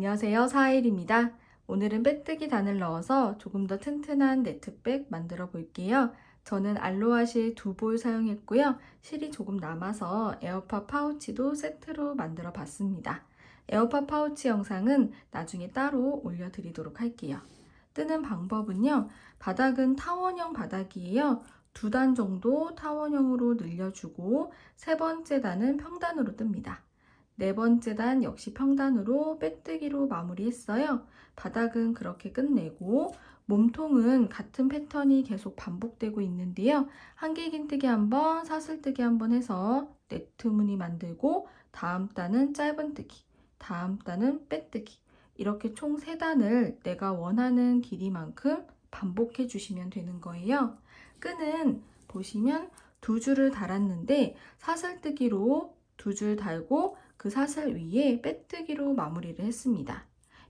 안녕하세요. 사일입니다. 오늘은 빼뜨기 단을 넣어서 조금 더 튼튼한 네트백 만들어 볼게요. 저는 알로하 실 2볼 사용했고요. 실이 조금 남아서 에어팟 파우치도 세트로 만들어 봤습니다. 에어팟 파우치 영상은 나중에 따로 올려드리도록 할게요. 뜨는 방법은요. 바닥은 타원형 바닥이에요. 2단 정도 타원형으로 늘려주고 세 번째 단은 평단으로 뜹니다. 네 번째 단 역시 평단으로 빼뜨기로 마무리했어요. 바닥은 그렇게 끝내고 몸통은 같은 패턴이 계속 반복되고 있는데요. 한길긴뜨기 한번, 사슬뜨기 한번 해서 네트 무늬 만들고 다음 단은 짧은뜨기, 다음 단은 빼뜨기 이렇게 총 3단을 내가 원하는 길이만큼 반복해 주시면 되는 거예요. 끈은 보시면 2줄을 달았는데 사슬뜨기로 2줄 달고 그 사슬 위에 빼뜨기로 마무리를 했습니다.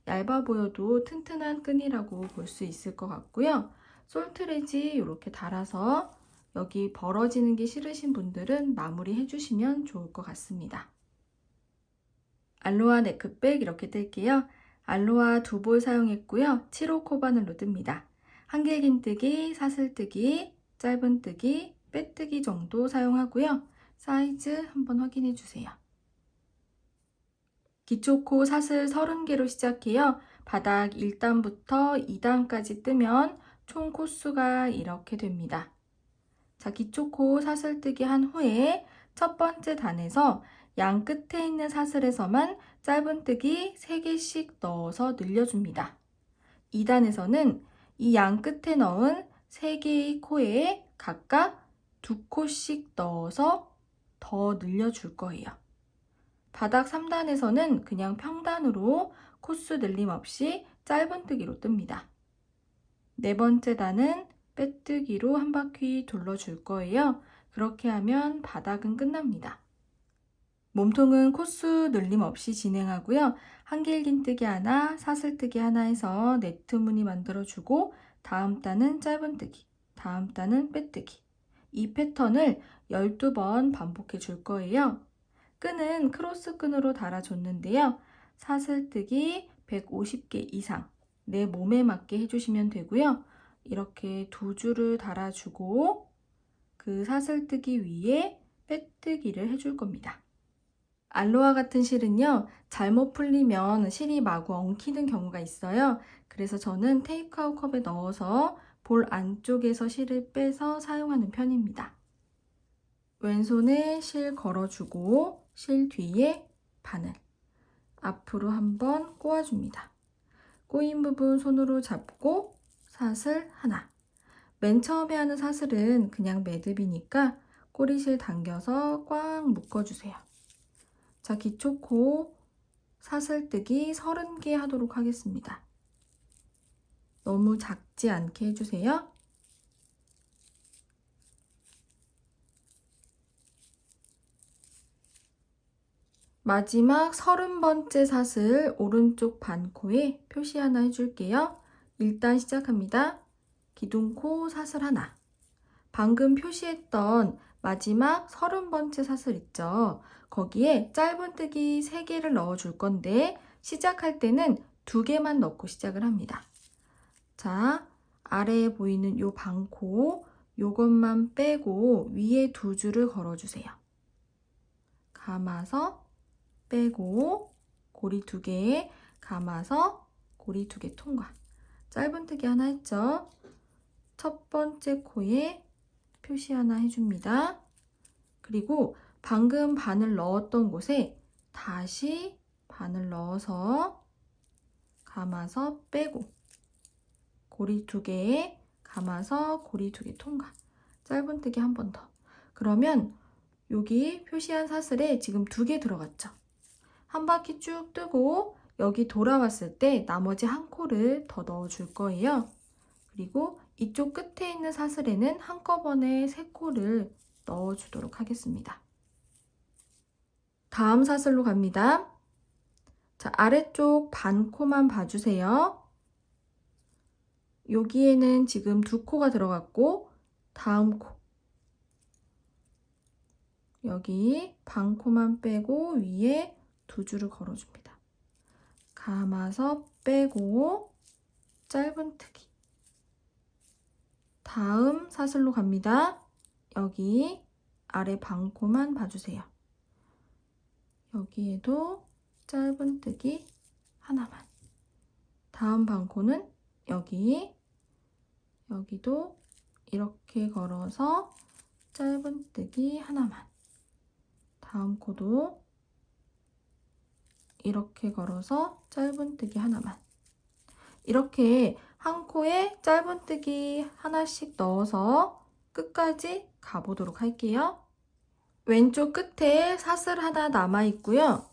얇아 보여도 튼튼한 끈이라고 볼 수 있을 것 같고요. 솔트레지 이렇게 달아서 여기 벌어지는 게 싫으신 분들은 마무리 해주시면 좋을 것 같습니다. 알로하 네크백 이렇게 뜰게요. 알로하 2볼 사용했고요. 7호 코바늘로 뜹니다. 한길긴뜨기, 사슬뜨기, 짧은뜨기, 빼뜨기 정도 사용하고요. 사이즈 한번 확인해 주세요. 기초코 사슬 30개로 시작해요. 바닥 1단부터 2단까지 뜨면 총 코수가 이렇게 됩니다. 자, 기초코 사슬뜨기 한 후에 첫 번째 단에서 양 끝에 있는 사슬에서만 짧은뜨기 3개씩 넣어서 늘려줍니다. 2단에서는 이 양 끝에 넣은 3개의 코에 각각 2코씩 넣어서 더 늘려줄 거예요. 바닥 3단에서는 그냥 평단으로 코수 늘림 없이 짧은뜨기로 뜹니다. 네 번째 단은 빼뜨기로 한 바퀴 둘러줄 거예요. 그렇게 하면 바닥은 끝납니다. 몸통은 코수 늘림 없이 진행하고요. 한길긴뜨기 하나, 사슬뜨기 하나 해서 네트 무늬 만들어주고 다음 단은 짧은뜨기, 다음 단은 빼뜨기. 이 패턴을 12번 반복해 줄 거예요. 끈은 크로스 끈으로 달아줬는데요. 사슬뜨기 150개 이상 내 몸에 맞게 해주시면 되고요. 이렇게 2줄을 달아주고 그 사슬뜨기 위에 빼뜨기를 해줄 겁니다. 알로하 같은 실은요, 잘못 풀리면 실이 마구 엉키는 경우가 있어요. 그래서 저는 테이크아웃 컵에 넣어서 볼 안쪽에서 실을 빼서 사용하는 편입니다. 왼손에 실 걸어주고 실 뒤에 바늘 앞으로 한번 꼬아줍니다. 꼬인 부분 손으로 잡고 사슬 하나. 맨 처음에 하는 사슬은 그냥 매듭이니까 꼬리실 당겨서 꽉 묶어주세요. 자, 기초코 사슬뜨기 30개 하도록 하겠습니다. 너무 작지 않게 해주세요. 마지막 30번째 사슬 오른쪽 반코에 표시 하나 해줄게요. 일단 시작합니다. 기둥코 사슬 하나. 방금 표시했던 마지막 30번째 사슬 있죠? 거기에 짧은뜨기 3개를 넣어줄 건데 시작할 때는 2개만 넣고 시작을 합니다. 자, 아래에 보이는 요 반코 요것만 빼고 위에 2줄을 걸어주세요. 감아서 빼고 고리 2개에 감아서 고리 2개 통과. 짧은뜨기 하나 했죠? 첫 번째 코에 표시 하나 해줍니다. 그리고 방금 바늘 넣었던 곳에 다시 바늘 넣어서 감아서 빼고 고리 2개에 감아서 고리 2개 통과. 짧은뜨기 한 번 더. 그러면 여기 표시한 사슬에 지금 2개 들어갔죠? 한 바퀴 쭉 뜨고 여기 돌아왔을 때 나머지 한 코를 더 넣어줄 거예요. 그리고 이쪽 끝에 있는 사슬에는 한꺼번에 3코를 넣어주도록 하겠습니다. 다음 사슬로 갑니다. 자, 아래쪽 반코만 봐주세요. 여기에는 지금 2코가 들어갔고 다음 코 여기 반코만 빼고 위에 2줄을 걸어줍니다. 감아서 빼고 짧은뜨기. 다음 사슬로 갑니다. 여기 아래 반코만 봐주세요. 여기에도 짧은뜨기 하나만. 다음 반코는 여기도 이렇게 걸어서 짧은뜨기 하나만. 다음 코도 이렇게 걸어서 짧은뜨기 하나만. 이렇게 한 코에 짧은뜨기 하나씩 넣어서 끝까지 가보도록 할게요. 왼쪽 끝에 사슬 하나 남아 있고요.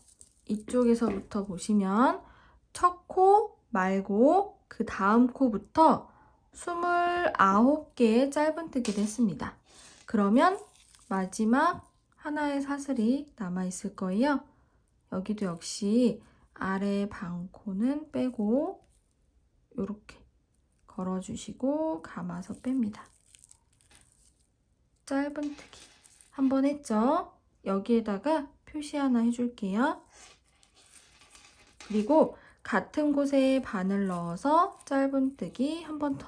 이쪽에서부터 보시면 첫 코 말고 그 다음 코부터 29개의 짧은뜨기를 했습니다. 그러면 마지막 하나의 사슬이 남아 있을 거예요. 여기도 역시 아래 반코는 빼고 이렇게 걸어주시고 감아서 뺍니다. 짧은뜨기 한 번 했죠? 여기에다가 표시 하나 해줄게요. 그리고 같은 곳에 바늘 넣어서 짧은뜨기 한 번 더.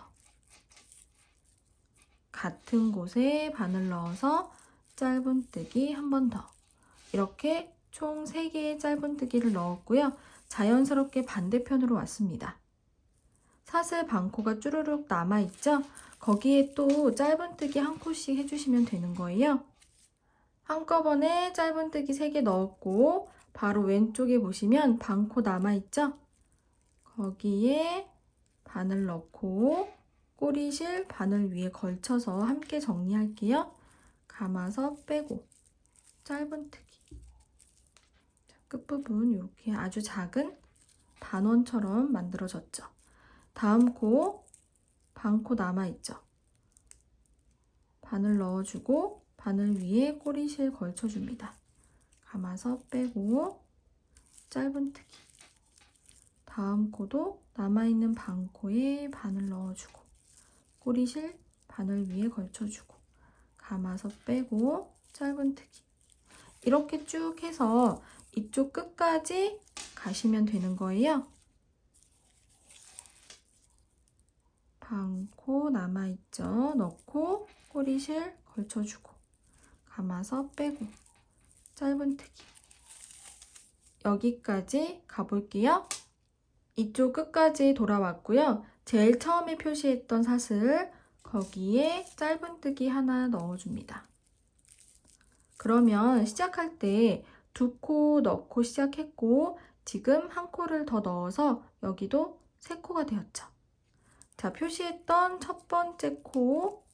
같은 곳에 바늘 넣어서 짧은뜨기 한 번 더. 이렇게 총 3개의 짧은뜨기를 넣었고요. 자연스럽게 반대편으로 왔습니다. 사슬 반코가 쭈루룩 남아있죠? 거기에 또 짧은뜨기 한 코씩 해주시면 되는 거예요. 한꺼번에 짧은뜨기 3개 넣었고 바로 왼쪽에 보시면 반코 남아있죠? 거기에 바늘 넣고 꼬리실 바늘 위에 걸쳐서 함께 정리할게요. 감아서 빼고 짧은뜨기. 끝부분 이렇게 아주 작은 단원처럼 만들어졌죠. 다음 코 반코 남아있죠. 바늘 넣어주고 바늘 위에 꼬리실 걸쳐줍니다. 감아서 빼고 짧은뜨기. 다음 코도 남아있는 반코에 바늘 넣어주고 꼬리실 바늘 위에 걸쳐주고 감아서 빼고 짧은뜨기. 이렇게 쭉 해서 이쪽 끝까지 가시면 되는 거예요. 반코 남아있죠? 넣고 꼬리실 걸쳐주고 감아서 빼고 짧은뜨기. 여기까지 가볼게요. 이쪽 끝까지 돌아왔고요. 제일 처음에 표시했던 사슬 거기에 짧은뜨기 하나 넣어줍니다. 그러면 시작할 때 2코 넣고 시작했고 지금 한 코를 더 넣어서 여기도 3코가 되었죠. 자, 표시했던 첫 번째 코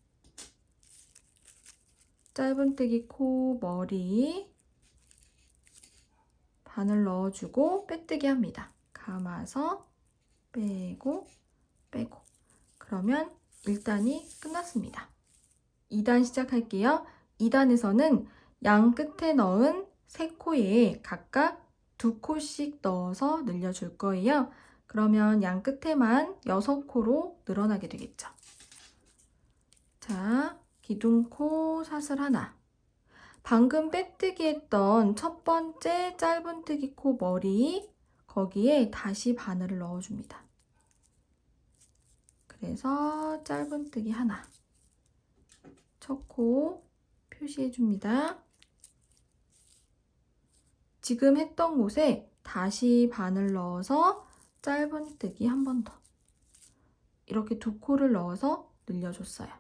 짧은뜨기 코 머리 바늘 넣어주고 빼뜨기 합니다. 감아서 빼고 빼고. 그러면 1단이 끝났습니다. 2단 시작할게요. 2단에서는 양 끝에 넣은 3코에 각각 2코씩 넣어서 늘려줄 거예요. 그러면 양 끝에만 6코로 늘어나게 되겠죠. 자, 기둥코 사슬 하나. 방금 빼뜨기 했던 첫 번째 짧은뜨기 코 머리 거기에 다시 바늘을 넣어줍니다. 그래서 짧은뜨기 하나. 첫 코 표시해줍니다. 지금 했던 곳에 다시 바늘 넣어서 짧은뜨기 한 번 더. 이렇게 2코를 넣어서 늘려줬어요.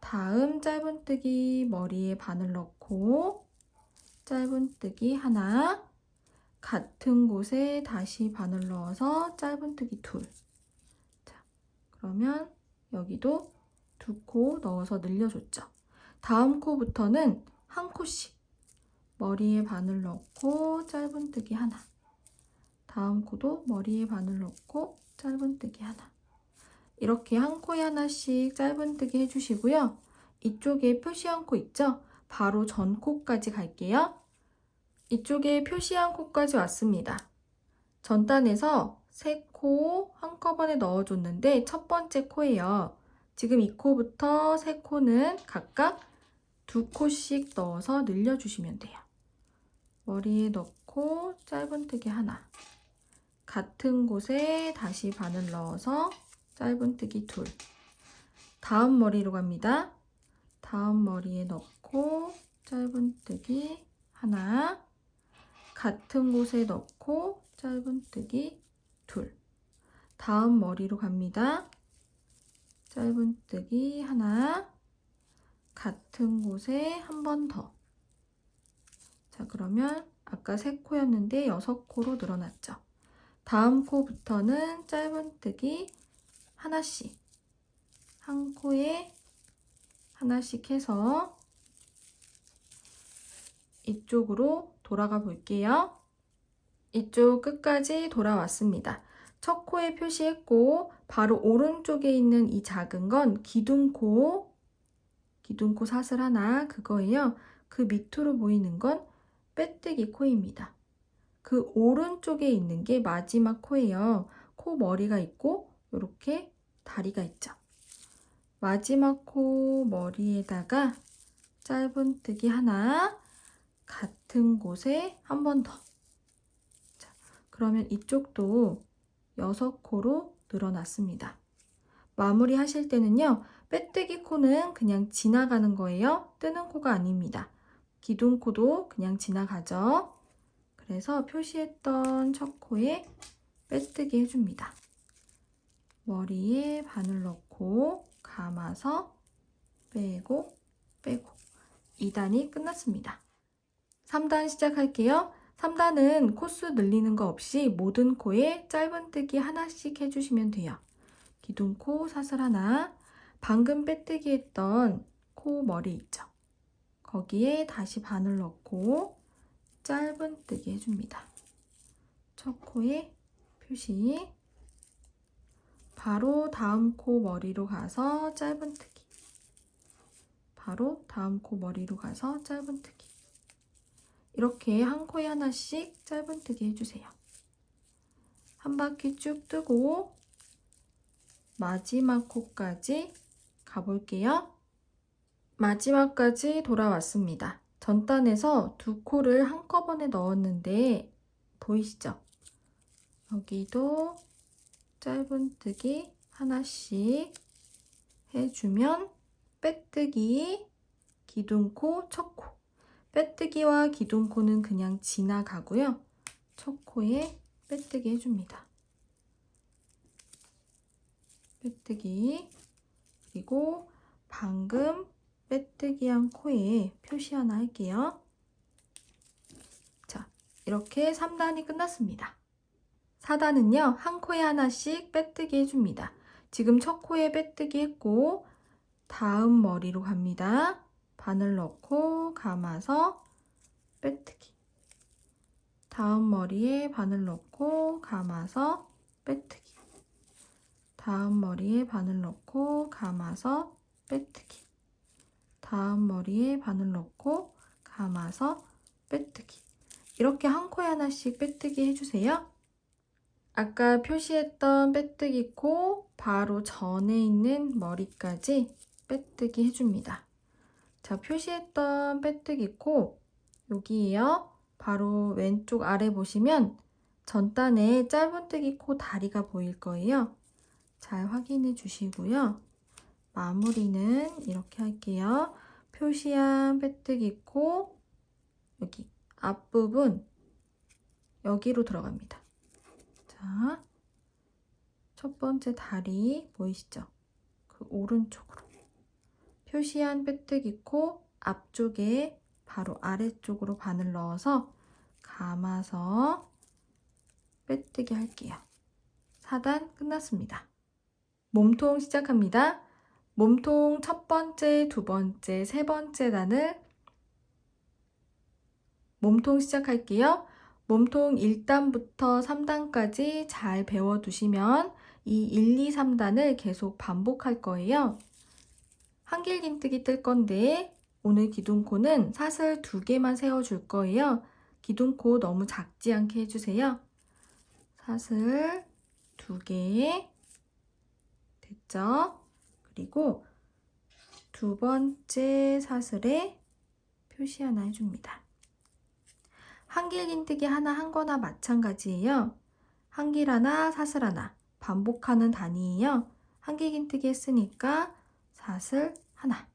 다음 짧은뜨기 머리에 바늘 넣고 짧은뜨기 하나. 같은 곳에 다시 바늘 넣어서 짧은뜨기 둘. 자, 그러면 여기도 2코 넣어서 늘려줬죠. 다음 코부터는 한 코씩 머리에 바늘 넣고 짧은뜨기 하나. 다음 코도 머리에 바늘 넣고 짧은뜨기 하나. 이렇게 한 코에 하나씩 짧은뜨기 해주시고요. 이쪽에 표시한 코 있죠? 바로 전 코까지 갈게요. 이쪽에 표시한 코까지 왔습니다. 전단에서 3코 한꺼번에 넣어줬는데 첫 번째 코예요. 지금 이 코부터 3코는 각각 2코씩 넣어서 늘려주시면 돼요. 머리에 넣고 짧은뜨기 하나. 같은 곳에 다시 바늘 넣어서 짧은뜨기 둘. 다음 머리로 갑니다. 다음 머리에 넣고 짧은뜨기 하나. 같은 곳에 넣고 짧은뜨기 둘. 다음 머리로 갑니다. 짧은뜨기 하나. 같은 곳에 한 번 더. 자, 그러면 아까 3코였는데 6코로 늘어났죠. 다음 코부터는 짧은뜨기 하나씩, 한 코에 하나씩 해서 이쪽으로 돌아가 볼게요. 이쪽 끝까지 돌아왔습니다. 첫 코에 표시했고 바로 오른쪽에 있는 이 작은 건 기둥코 사슬 하나 그거예요. 그 밑으로 보이는 건 빼뜨기 코입니다. 그 오른쪽에 있는 게 마지막 코예요. 코 머리가 있고 이렇게 다리가 있죠. 마지막 코 머리에다가 짧은뜨기 하나, 같은 곳에 한 번 더. 자, 그러면 이쪽도 6코로 늘어났습니다. 마무리 하실 때는요, 빼뜨기 코는 그냥 지나가는 거예요. 뜨는 코가 아닙니다. 기둥코도 그냥 지나가죠. 그래서 표시했던 첫 코에 빼뜨기 해줍니다. 머리에 바늘 넣고 감아서 빼고 2단이 끝났습니다. 3단 시작할게요. 3단은 코수 늘리는 거 없이 모든 코에 짧은뜨기 하나씩 해주시면 돼요. 기둥코 사슬 하나, 방금 빼뜨기 했던 코 머리 있죠. 거기에 다시 바늘 넣고 짧은뜨기 해줍니다. 첫 코에 표시, 바로 다음 코 머리로 가서 짧은뜨기, 바로 다음 코 머리로 가서 짧은뜨기. 이렇게 한 코에 하나씩 짧은뜨기 해주세요. 한 바퀴 쭉 뜨고 마지막 코까지 가볼게요. 마지막까지 돌아왔습니다. 전단에서 2코를 한꺼번에 넣었는데 보이시죠? 여기도 짧은뜨기 하나씩 해주면 빼뜨기, 기둥코, 첫 코. 빼뜨기와 기둥코는 그냥 지나가고요. 첫 코에 빼뜨기 해줍니다. 빼뜨기, 그리고 방금 빼뜨기한 코에 표시 하나 할게요. 자, 이렇게 3단이 끝났습니다. 4단은요, 한 코에 하나씩 빼뜨기 해줍니다. 지금 첫 코에 빼뜨기 했고 다음 머리로 갑니다. 바늘 넣고 감아서 빼뜨기. 다음 머리에 바늘 넣고 감아서 빼뜨기. 다음 머리에 바늘 넣고 감아서 빼뜨기. 다음 머리에 바늘 넣고 감아서 빼뜨기. 이렇게 한 코에 하나씩 빼뜨기 해주세요. 아까 표시했던 빼뜨기 코 바로 전에 있는 머리까지 빼뜨기 해줍니다. 자, 표시했던 빼뜨기 코 여기에요. 바로 왼쪽 아래 보시면 전단에 짧은뜨기 코 다리가 보일 거예요. 잘 확인해 주시고요. 마무리는 이렇게 할게요. 표시한 빼뜨기 코 여기 앞부분 여기로 들어갑니다. 자, 첫 번째 다리 보이시죠? 그 오른쪽으로 표시한 빼뜨기 코 앞쪽에 바로 아래쪽으로 바늘 넣어서 감아서 빼뜨기 할게요. 4단 끝났습니다. 몸통 시작합니다. 몸통 첫 번째, 두 번째, 세 번째 단을 몸통 시작할게요. 몸통 1단부터 3단까지 잘 배워두시면 이 1, 2, 3단을 계속 반복할 거예요. 한길긴뜨기 뜰 건데 오늘 기둥코는 사슬 2개만 세워줄 거예요. 기둥코 너무 작지 않게 해주세요. 사슬 2개 됐죠? 그리고 두 번째 사슬에 표시 하나 해줍니다. 한길긴뜨기 하나 한 거나 마찬가지예요. 한길 하나, 사슬 하나 반복하는 단위예요. 한길긴뜨기 했으니까 사슬 하나.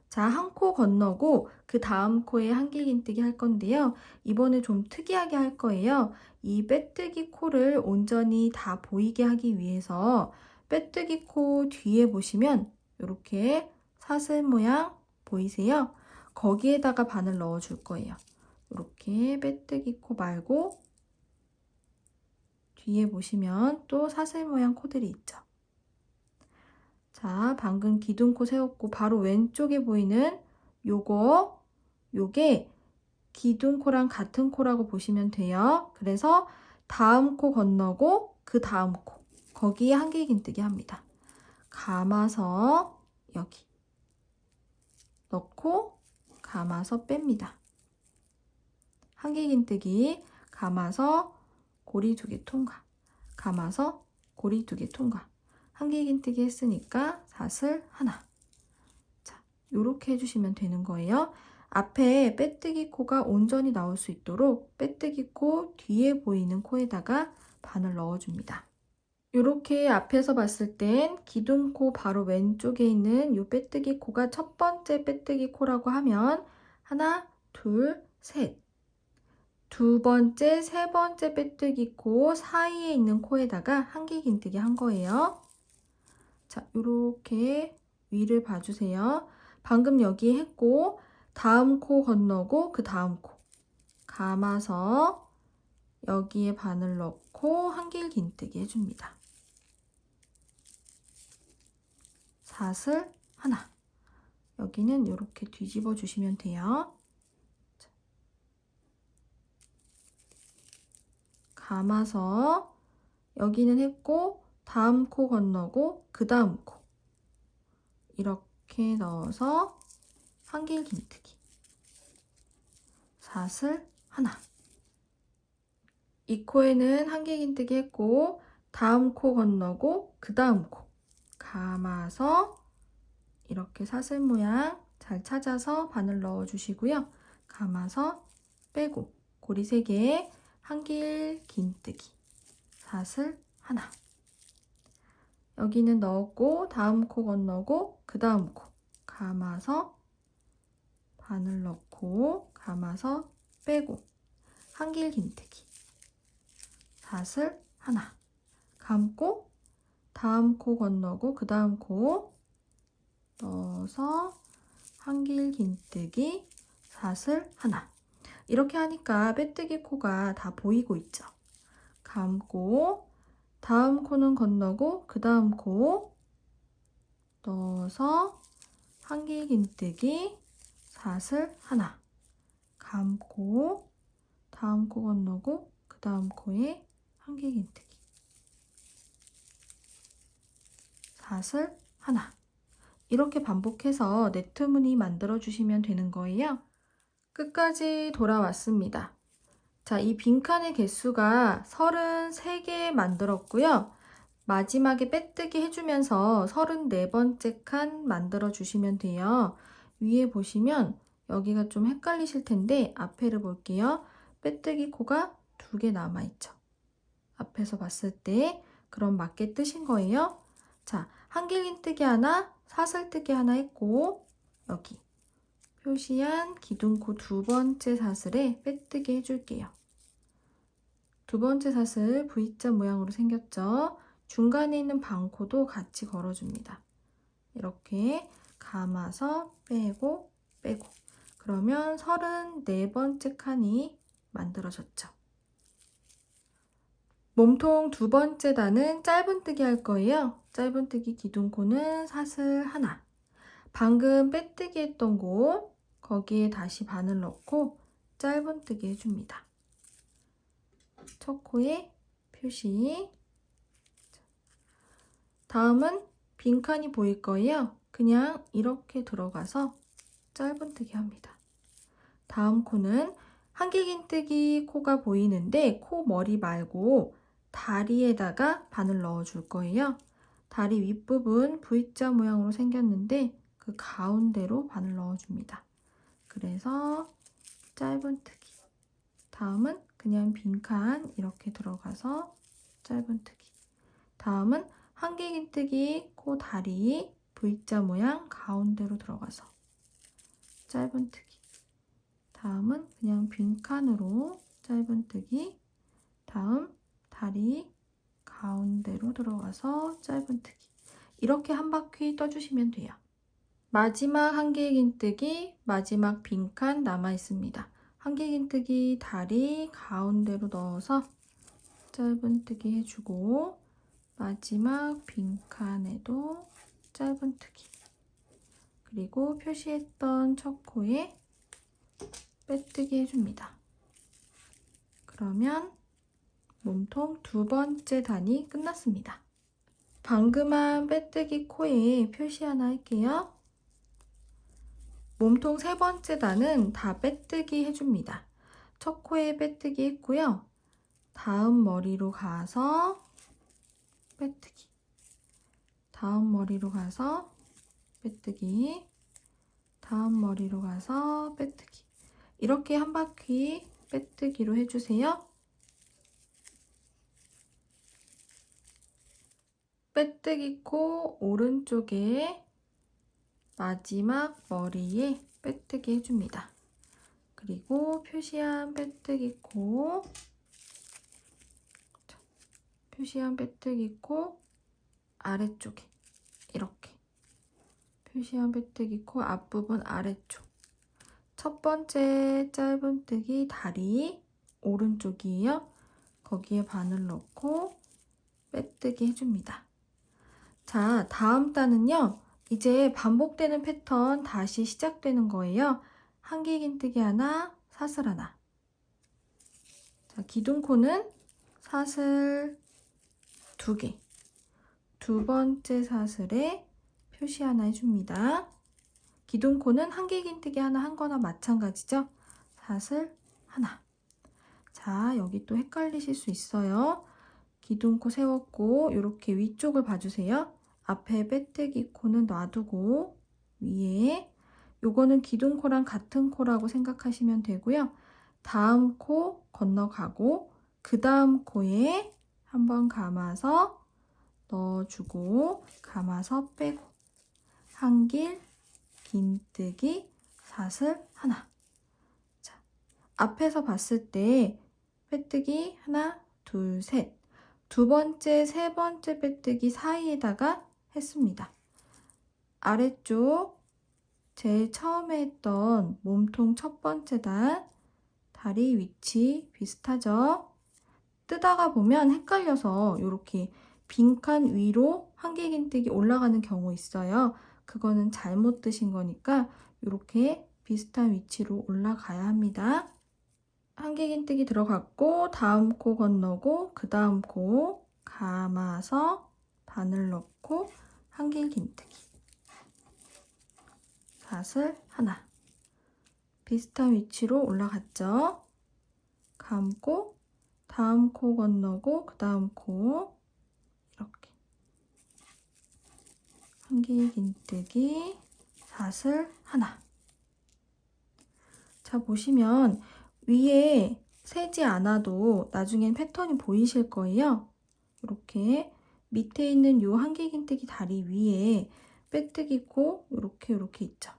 자, 한 코 건너고 그 다음 코에 한길긴뜨기 할 건데요. 이번에 좀 특이하게 할 거예요. 이 빼뜨기 코를 온전히 다 보이게 하기 위해서 빼뜨기 코 뒤에 보시면 이렇게 사슬 모양 보이세요? 거기에다가 바늘 넣어 줄 거예요. 이렇게 빼뜨기 코 말고 뒤에 보시면 또 사슬 모양 코들이 있죠. 자, 방금 기둥코 세웠고 바로 왼쪽에 보이는 요게 기둥코랑 같은 코라고 보시면 돼요. 그래서 다음 코 건너고 그 다음 코 거기에 한길긴뜨기 합니다. 감아서 여기 넣고 감아서 뺍니다. 한길긴뜨기 감아서 고리 2개 통과, 감아서 고리 2개 통과. 한길긴뜨기 했으니까 사슬 하나. 자, 요렇게 해주시면 되는 거예요. 앞에 빼뜨기 코가 온전히 나올 수 있도록 빼뜨기 코 뒤에 보이는 코에다가 바늘 넣어줍니다. 이렇게 앞에서 봤을 땐 기둥코 바로 왼쪽에 있는 이 빼뜨기 코가 첫 번째 빼뜨기 코라고 하면 하나, 둘, 셋. 두 번째, 세 번째 빼뜨기 코 사이에 있는 코에다가 한길긴뜨기 한 거예요. 자, 이렇게 위를 봐주세요. 방금 여기 했고 다음 코 건너고 그 다음 코 감아서 여기에 바늘 넣고 한길긴뜨기 해줍니다. 사슬 하나. 여기는 이렇게 뒤집어 주시면 돼요. 감아서 여기는 했고 다음 코 건너고 그 다음 코 이렇게 넣어서 한길긴뜨기 사슬 하나. 이 코에는 한길긴뜨기 했고 다음 코 건너고 그 다음 코 감아서 이렇게 사슬 모양 잘 찾아서 바늘 넣어 주시고요. 감아서 빼고 고리 3개 한길긴뜨기 사슬 하나. 여기는 넣었고 다음 코 건너고 그 다음 코 감아서 바늘 넣고 감아서 빼고 한길긴뜨기 사슬 하나. 감고 다음 코 건너고 그 다음 코 넣어서 한길긴뜨기 사슬 하나. 이렇게 하니까 빼뜨기 코가 다 보이고 있죠. 감고 다음 코는 건너고 그 다음 코 넣어서 한길긴뜨기 사슬 하나. 감고 다음 코 건너고 그 다음 코에 한길긴뜨기 사슬 하나. 이렇게 반복해서 네트무늬 만들어 주시면 되는 거예요. 끝까지 돌아왔습니다. 자, 이 빈칸의 개수가 33개 만들었고요. 마지막에 빼뜨기 해주면서 34번째 칸 만들어 주시면 돼요. 위에 보시면 여기가 좀 헷갈리실 텐데 앞에를 볼게요. 빼뜨기 코가 2개 남아있죠. 앞에서 봤을 때 그럼 맞게 뜨신 거예요. 자, 한길긴뜨기 하나, 사슬뜨기 하나 했고 여기 표시한 기둥코 2번째 사슬에 빼뜨기 해줄게요. 2번째 사슬 V자 모양으로 생겼죠. 중간에 있는 반코도 같이 걸어줍니다. 이렇게 감아서 빼고 빼고 그러면 34번째 칸이 만들어졌죠. 몸통 2번째 단은 짧은뜨기 할 거예요. 짧은뜨기 기둥코는 사슬 하나. 방금 빼뜨기 했던 곳 거기에 다시 바늘 넣고 짧은뜨기 해줍니다. 첫 코에 표시. 다음은 빈칸이 보일 거예요. 그냥 이렇게 들어가서 짧은뜨기 합니다. 다음 코는 한길긴뜨기 코가 보이는데 코 머리 말고 다리에다가 바늘 넣어 줄 거예요. 다리 윗부분 V자 모양으로 생겼는데 그 가운데로 바늘 넣어 줍니다. 그래서 짧은뜨기 다음은 그냥 빈칸 이렇게 들어가서 짧은뜨기. 다음은 한길긴뜨기 코 다리 V자 모양 가운데로 들어가서 짧은뜨기. 다음은 그냥 빈칸으로 짧은뜨기. 다음 다리 가운데로 들어가서 짧은뜨기. 이렇게 한 바퀴 떠주시면 돼요. 마지막 한길긴뜨기, 마지막 빈칸 남아 있습니다. 한길긴뜨기 다리 가운데로 넣어서 짧은뜨기 해주고 마지막 빈칸에도 짧은뜨기. 그리고 표시했던 첫 코에 빼뜨기 해줍니다. 그러면 몸통 두 번째 단이 끝났습니다. 방금 한 빼뜨기 코에 표시 하나 할게요. 몸통 세 번째 단은 다 빼뜨기 해줍니다. 첫 코에 빼뜨기 했고요. 다음 머리로 가서 빼뜨기. 다음 머리로 가서 빼뜨기. 다음 머리로 가서 빼뜨기. 이렇게 한 바퀴 빼뜨기로 해주세요. 빼뜨기 코 오른쪽에 마지막 머리에 빼뜨기 해줍니다. 그리고 표시한 빼뜨기 코, 표시한 빼뜨기 코 아래쪽에 이렇게 표시한 빼뜨기 코 앞부분 아래쪽 첫 번째 짧은뜨기 다리 오른쪽이에요. 거기에 바늘 넣고 빼뜨기 해줍니다. 자, 다음 단은요. 이제 반복되는 패턴 다시 시작되는 거예요. 한길긴뜨기 하나, 사슬 하나. 자, 기둥코는 사슬 2개. 두 번째 사슬에 표시 하나 해줍니다. 기둥코는 한길긴뜨기 하나 한 거나 마찬가지죠. 사슬 하나. 자, 여기 또 헷갈리실 수 있어요. 기둥코 세웠고 이렇게 위쪽을 봐주세요. 앞에 빼뜨기 코는 놔두고 위에 요거는 기둥코랑 같은 코라고 생각하시면 되고요. 다음 코 건너가고 그 다음 코에 한번 감아서 넣어주고 감아서 빼고 한길 긴뜨기 사슬 하나. 자, 앞에서 봤을 때 빼뜨기 하나 둘 셋 두 번째 세 번째 빼뜨기 사이에다가 했습니다. 아래쪽 제일 처음에 했던 몸통 첫 번째 단 다리 위치 비슷하죠? 뜨다가 보면 헷갈려서 이렇게 빈칸 위로 한길긴뜨기 올라가는 경우 있어요. 그거는 잘못 뜨신 거니까 이렇게 비슷한 위치로 올라가야 합니다. 한길긴뜨기 들어갔고 다음 코 건너고 그 다음 코 감아서 바늘 넣고 한길긴뜨기 사슬 하나. 비슷한 위치로 올라갔죠. 감고 다음 코 건너고 그 다음 코 이렇게 한길긴뜨기 사슬 하나. 자, 보시면 위에 세지 않아도 나중엔 패턴이 보이실 거예요. 이렇게 밑에 있는 요 한길긴뜨기 다리 위에 빼뜨기 코 이렇게 있죠.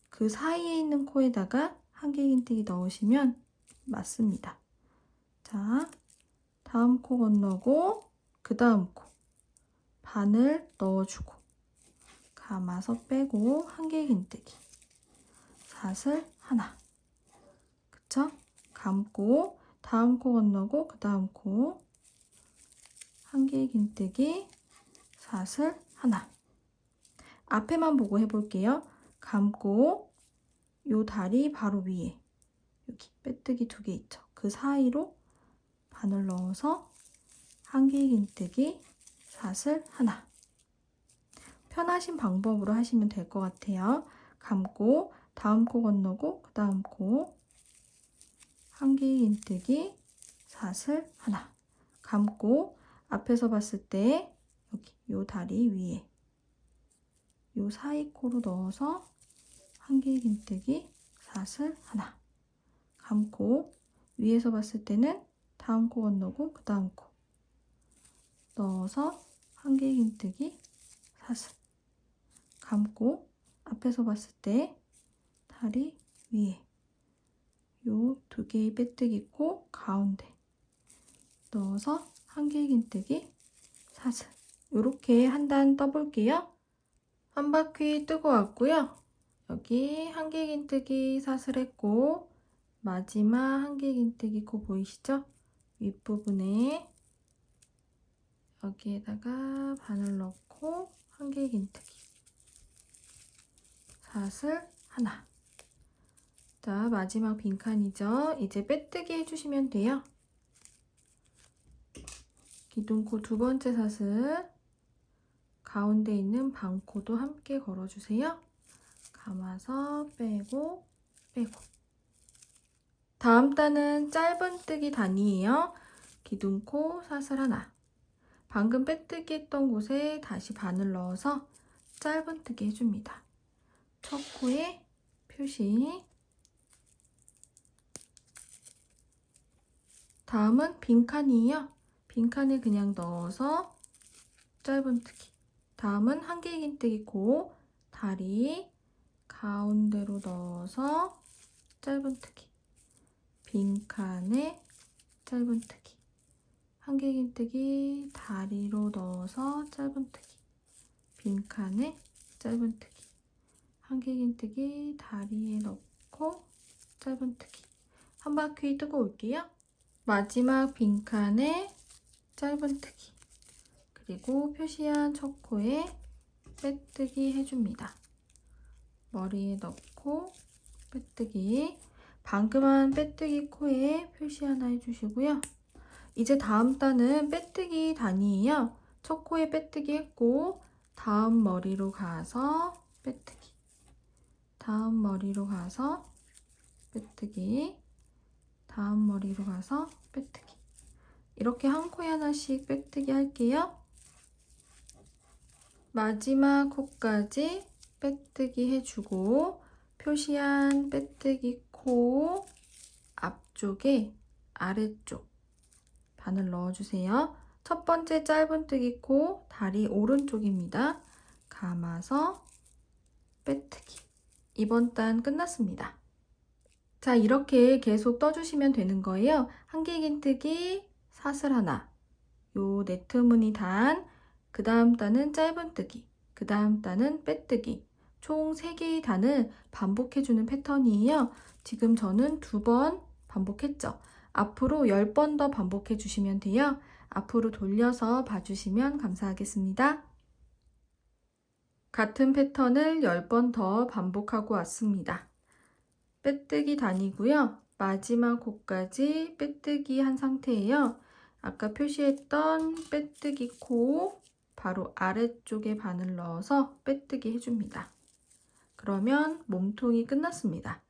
그 사이에 있는 코에다가 한길긴뜨기 넣으시면 맞습니다. 자, 다음 코 건너고 그 다음 코 바늘 넣어주고 감아서 빼고 한길긴뜨기 사슬 하나. 그쵸? 감고 다음 코 건너고 그 다음 코 한길긴뜨기 사슬 하나. 앞에만 보고 해볼게요. 감고 요 다리 바로 위에 여기 빼뜨기 2개 있죠. 그 사이로 바늘 넣어서 한길긴뜨기 사슬 하나. 편하신 방법으로 하시면 될 것 같아요. 감고 다음 코 건너고 그 다음 코 한길긴뜨기 사슬 하나. 감고 앞에서 봤을 때 여기 요 다리 위에 요 사이 코로 넣어서 한길긴뜨기 사슬 하나. 감고 위에서 봤을 때는 다음 코 건너고 그 다음 코 넣어서 한길긴뜨기 사슬 감고 앞에서 봤을 때 다리 위에 요 두 개의 빼뜨기 코 가운데 넣어서 한길긴뜨기 사슬 요렇게 한 단 떠볼게요. 한 바퀴 뜨고 왔고요. 여기 한길긴뜨기 사슬 했고 마지막 한길긴뜨기 코 보이시죠? 윗부분에 여기에다가 바늘 넣고 한길긴뜨기 사슬 하나. 자, 마지막 빈칸이죠. 이제 빼뜨기 해주시면 돼요. 기둥코 두 번째 사슬 가운데 있는 반코도 함께 걸어주세요. 감아서 빼고 빼고. 다음 단은 짧은뜨기 단이에요. 기둥코 사슬 하나. 방금 빼뜨기 했던 곳에 다시 바늘 넣어서 짧은뜨기 해줍니다. 첫 코에 표시. 다음은 빈칸이에요. 빈칸에 그냥 넣어서 짧은뜨기. 다음은 한길긴뜨기 코 다리 가운데로 넣어서 짧은뜨기. 빈칸에 짧은뜨기. 한길긴뜨기 다리로 넣어서 짧은뜨기. 빈칸에 짧은뜨기. 한길긴뜨기 다리에 넣고 짧은뜨기. 한 바퀴 뜨고 올게요. 마지막 빈칸에 짧은뜨기. 그리고 표시한 첫 코에 빼뜨기 해줍니다. 머리에 넣고 빼뜨기. 방금 한 빼뜨기 코에 표시 하나 해주시고요. 이제 다음 단은 빼뜨기 단이에요. 첫 코에 빼뜨기 했고 다음 머리로 가서 빼뜨기. 다음 머리로 가서 빼뜨기. 다음 머리로 가서 빼뜨기. 이렇게 한 코에 하나씩 빼뜨기 할게요. 마지막 코까지 빼뜨기 해주고 표시한 빼뜨기 코 앞쪽에 아래쪽 바늘 넣어주세요. 첫 번째 짧은뜨기 코 다리 오른쪽입니다. 감아서 빼뜨기. 이번 단 끝났습니다. 자, 이렇게 계속 떠주시면 되는 거예요. 한길긴뜨기 사슬 하나, 요 네트 무늬 단, 그 다음 단은 짧은뜨기, 그 다음 단은 빼뜨기, 총 3개의 단을 반복해주는 패턴이에요. 지금 저는 2번 반복했죠. 앞으로 10번 더 반복해 주시면 돼요. 앞으로 돌려서 봐주시면 감사하겠습니다. 같은 패턴을 10번 더 반복하고 왔습니다. 빼뜨기 단이고요. 마지막 코까지 빼뜨기 한 상태예요. 아까 표시했던 빼뜨기 코 바로 아래쪽에 바늘 넣어서 빼뜨기 해줍니다. 그러면 몸통이 끝났습니다.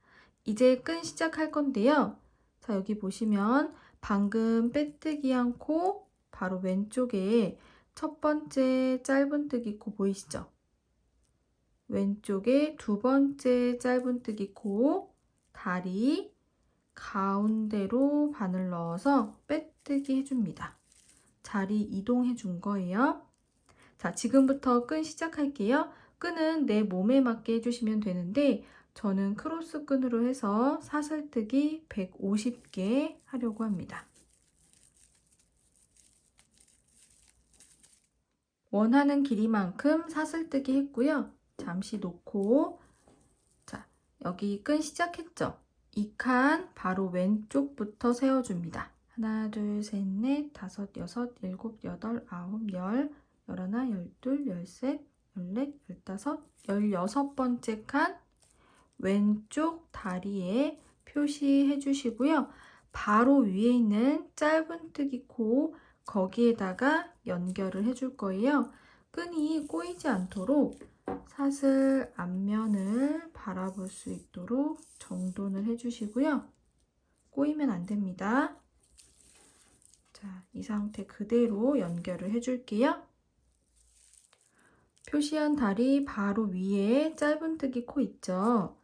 이제 끈 시작할 건데요. 자, 여기 보시면 방금 빼뜨기 한 코 바로 왼쪽에 첫 번째 짧은뜨기 코 보이시죠? 왼쪽에 두 번째 짧은뜨기 코 다리 가운데로 바늘 넣어서 빼뜨기 해줍니다. 자리 이동해 준 거예요. 자, 지금부터 끈 시작할게요. 끈은 내 몸에 맞게 해주시면 되는데 저는 크로스 끈으로 해서 사슬뜨기 150개 하려고 합니다. 원하는 길이만큼 사슬뜨기 했고요. 잠시 놓고 자, 여기 끈 시작했죠? 이 칸 바로 왼쪽부터 세워줍니다. 하나, 둘, 셋, 넷, 다섯, 여섯, 일곱, 여덟, 아홉, 열, 열하나, 열둘, 열셋, 열넷, 열다섯, 16번째 칸 왼쪽 다리에 표시해 주시고요. 바로 위에 있는 짧은뜨기 코 거기에다가 연결을 해줄 거예요. 끈이 꼬이지 않도록 사슬 앞면을 바라볼 수 있도록 정돈을 해주시고요. 꼬이면 안 됩니다. 자, 이 상태 그대로 연결을 해줄게요. 표시한 다리 바로 위에 짧은뜨기 코 있죠?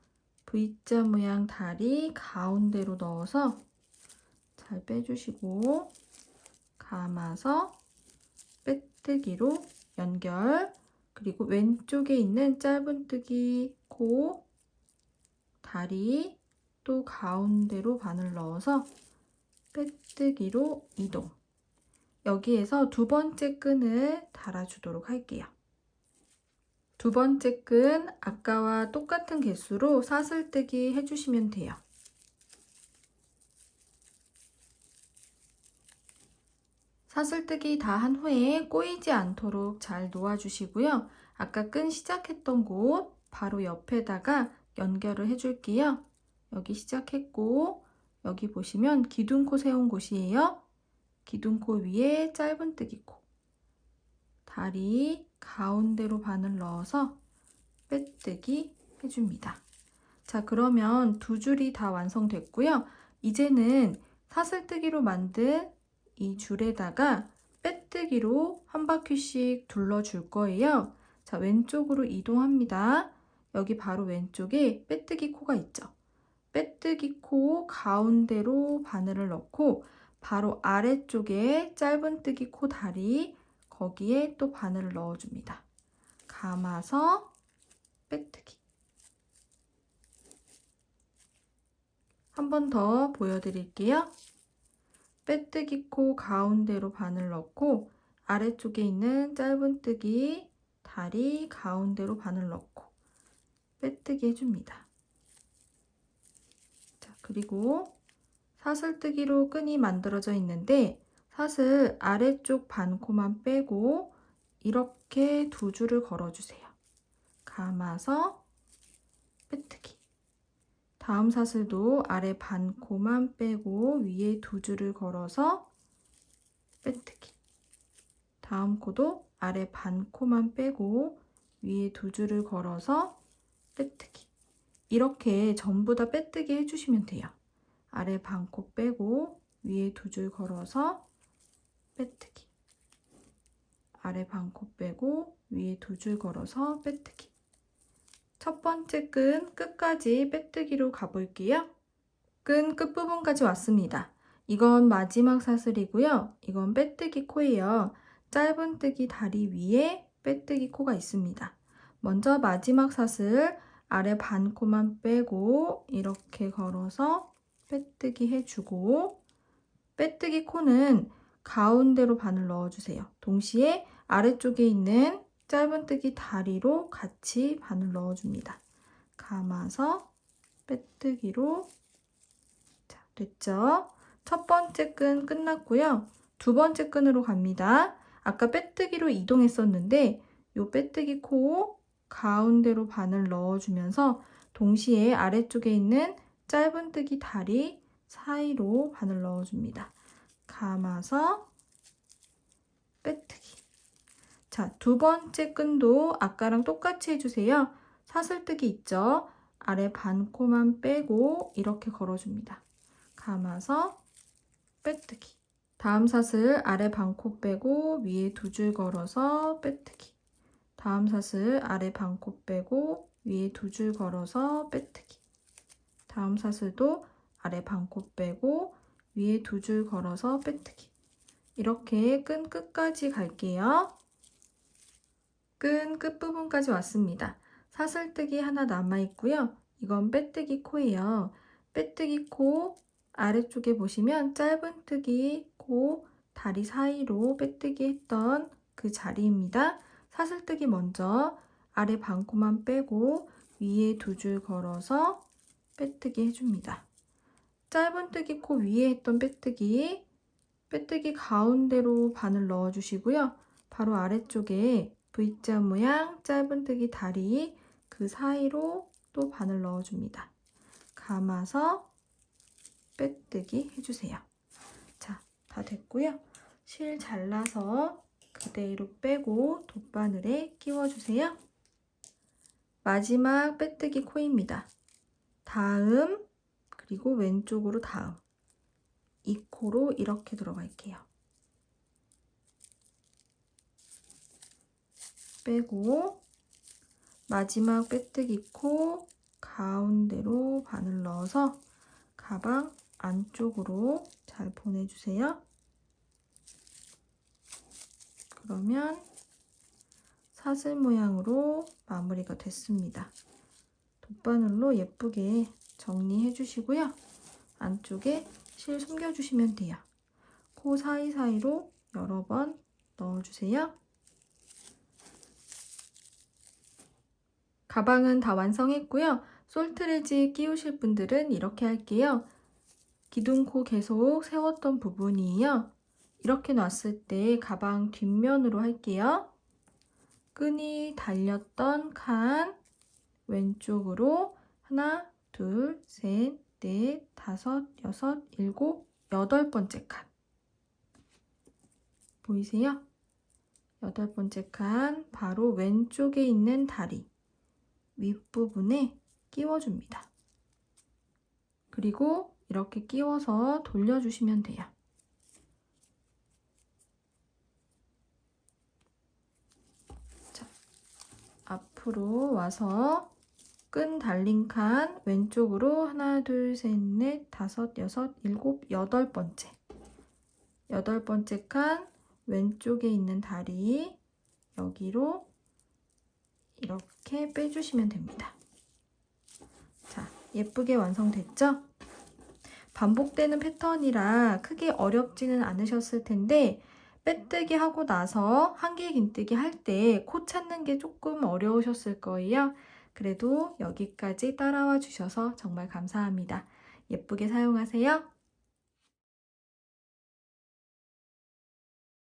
V자 모양 다리 가운데로 넣어서 잘 빼주시고 감아서 빼뜨기로 연결. 그리고 왼쪽에 있는 짧은뜨기 코, 다리, 또 가운데로 바늘 넣어서 빼뜨기로 이동. 여기에서 두 번째 끈을 달아주도록 할게요. 두 번째 끈 아까와 똑같은 개수로 사슬뜨기 해주시면 돼요. 사슬뜨기 다 한 후에 꼬이지 않도록 잘 놓아주시고요. 아까 끈 시작했던 곳 바로 옆에다가 연결을 해줄게요. 여기 시작했고 여기 보시면 기둥코 세운 곳이에요. 기둥코 위에 짧은뜨기 코, 다리 가운데로 바늘 넣어서 빼뜨기 해줍니다. 자, 그러면 두 줄이 다 완성됐고요. 이제는 사슬뜨기로 만든 이 줄에다가 빼뜨기로 한 바퀴씩 둘러줄 거예요. 자, 왼쪽으로 이동합니다. 여기 바로 왼쪽에 빼뜨기 코가 있죠. 빼뜨기 코 가운데로 바늘을 넣고 바로 아래쪽에 짧은뜨기 코 다리, 거기에 또 바늘을 넣어줍니다. 감아서 빼뜨기. 한 번 더 보여드릴게요. 빼뜨기 코 가운데로 바늘 넣고 아래쪽에 있는 짧은뜨기 다리 가운데로 바늘 넣고 빼뜨기 해줍니다. 자, 그리고 사슬뜨기로 끈이 만들어져 있는데 사슬 아래쪽 반코만 빼고 이렇게 두 줄을 걸어주세요. 감아서 빼뜨기. 다음 사슬도 아래 반코만 빼고 위에 두 줄을 걸어서 빼뜨기. 다음 코도 아래 반코만 빼고 위에 두 줄을 걸어서 빼뜨기. 이렇게 전부 다 빼뜨기 해주시면 돼요. 아래 반코 빼고 위에 두 줄 걸어서 빼뜨기. 아래 반코 빼고 위에 두 줄 걸어서 빼뜨기. 첫 번째 끈 끝까지 빼뜨기로 가볼게요. 끈 끝부분까지 왔습니다. 이건 마지막 사슬이고요. 이건 빼뜨기 코예요. 짧은뜨기 다리 위에 빼뜨기 코가 있습니다. 먼저 마지막 사슬 아래 반코만 빼고 이렇게 걸어서 빼뜨기 해주고 빼뜨기 코는 가운데로 바늘 넣어주세요. 동시에 아래쪽에 있는 짧은뜨기 다리로 같이 바늘 넣어줍니다. 감아서 빼뜨기로. 자, 됐죠? 첫 번째 끈 끝났고요. 두 번째 끈으로 갑니다. 아까 빼뜨기로 이동했었는데 이 빼뜨기 코 가운데로 바늘 넣어주면서 동시에 아래쪽에 있는 짧은뜨기 다리 사이로 바늘 넣어줍니다. 감아서 빼뜨기. 자, 두 번째 끈도 아까랑 똑같이 해주세요. 사슬뜨기 있죠? 아래 반코만 빼고 이렇게 걸어줍니다. 감아서 빼뜨기. 다음 사슬 아래 반코 빼고 위에 두 줄 걸어서 빼뜨기. 다음 사슬 아래 반코 빼고 위에 두 줄 걸어서 빼뜨기. 다음 사슬도 아래 반코 빼고 위에 두 줄 걸어서 빼뜨기. 이렇게 끈 끝까지 갈게요. 끈 끝부분까지 왔습니다. 사슬뜨기 하나 남아있고요. 이건 빼뜨기 코예요. 빼뜨기 코 아래쪽에 보시면 짧은뜨기 코 다리 사이로 빼뜨기 했던 그 자리입니다. 사슬뜨기 먼저 아래 반코만 빼고 위에 두 줄 걸어서 빼뜨기 해줍니다. 짧은뜨기 코 위에 했던 빼뜨기 가운데로 바늘 넣어주시고요. 바로 아래쪽에 V자 모양 짧은뜨기 다리 그 사이로 또 바늘 넣어줍니다. 감아서 빼뜨기 해주세요. 자, 다 됐고요. 실 잘라서 그대로 빼고 돗바늘에 끼워주세요. 마지막 빼뜨기 코입니다. 다음, 그리고 왼쪽으로 다음. 이 코로 이렇게 들어갈게요. 빼고 마지막 빼뜨기 코 가운데로 바늘 넣어서 가방 안쪽으로 잘 보내주세요. 그러면 사슬 모양으로 마무리가 됐습니다. 돗바늘로 예쁘게 정리해 주시고요. 안쪽에 실 숨겨주시면 돼요. 코 사이사이로 여러 번 넣어주세요. 가방은 다 완성했고요. 솔트레지 끼우실 분들은 이렇게 할게요. 기둥코 계속 세웠던 부분이에요. 이렇게 놨을 때 가방 뒷면으로 할게요. 끈이 달렸던 칸 왼쪽으로 하나, 둘, 셋, 넷, 다섯, 여섯, 일곱, 8번째 칸. 보이세요? 8번째 칸 바로 왼쪽에 있는 다리 윗부분에 끼워줍니다. 그리고 이렇게 끼워서 돌려주시면 돼요. 자, 앞으로 와서 끈 달린 칸 왼쪽으로 하나, 둘, 셋, 넷, 다섯, 여섯, 일곱, 8번째. 8번째 칸 왼쪽에 있는 다리 여기로 이렇게 빼주시면 됩니다. 자, 예쁘게 완성됐죠? 반복되는 패턴이라 크게 어렵지는 않으셨을 텐데 빼뜨기 하고 나서 한길 긴뜨기 할 때 코 찾는 게 조금 어려우셨을 거예요. 그래도 여기까지 따라와 주셔서 정말 감사합니다. 예쁘게 사용하세요.